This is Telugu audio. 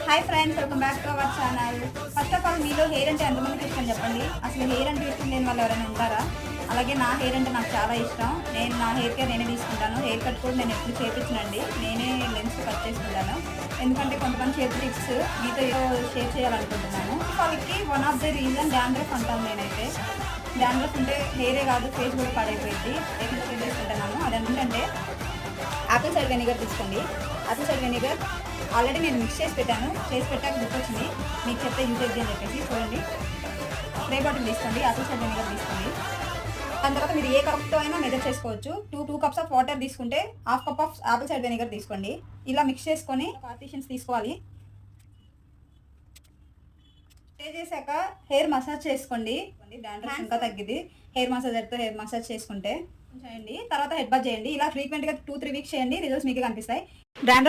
Hi friends, welcome back to our channel. First of all, మీలో హెయిర్ అంటే ఎంతమందికి ఇష్టం చెప్పండి. అసలు హెయిర్ అంటే ఇష్టం లేని వాళ్ళు ఎవరైనా ఉంటారా? అలాగే నా హెయిర్ అంటే నాకు చాలా ఇష్టం. నేను నా హెయిర్ కేర్ నేనే తీసుకుంటాను. హెయిర్ కట్ కూడా నేను ఎప్పుడు చేయించనండి, నేనే లెన్స్ కట్ చేసుకుంటాను. ఎందుకంటే కొంతమంది చేతి టిప్స్ మీతో షేర్ చేయాలనుకుంటున్నాను. వాళ్ళకి one of the reason dandruff అంటాను. నేనైతే డాండ్రఫ్ ఉంటే హెయిరే కాదు, ఫేస్ కూడా పాడైపోయింది. ఎక్కువ షేర్ చేసుకుంటున్నాను. అదేంటంటే యాపిల్ సైడ్ వెనిగర్ తీసుకోండి. యాపిల్ సైడ్ వెనిగర్ ఆల్రెడీ నేను మిక్స్ చేసి పెట్టాను. చేసి పెట్టాక గుర్తొచ్చింది మీకు చెప్తే యూజ్ అవుతుంది అని చెప్పేసి. చూడండి, స్ప్రే బాటిల్ తీసుకోండి, యాపిల్ సైడ్ వెనిగర్ తీసుకోండి. దాని తర్వాత మీరు ఏ కప్తో అయినా మెజర్ చేసుకోవచ్చు. టూ కప్స్ ఆఫ్ వాటర్ తీసుకుంటే half cup of Apple side vinegar తీసుకోండి. ఇలా మిక్స్ చేసుకొని పార్టీషన్స్ తీసుకోవాలి. స్ప్రే చేశాక హెయిర్ మసాజ్ చేసుకోండి. డాండ్రఫ్ ఇంకా తగ్గింది హెయిర్ మసాజర్తో హెయిర్ మసాజ్ చేసుకుంటే. చేయండి, తర్వాత హెడ్ బాత్ చేయండి. ఇలా ఫ్రీక్వెంట్గా 2-3 వీక్స్ చేయండి, రిజల్ట్స్ మీకు కనిపిస్తాయి. డాండ్రఫ్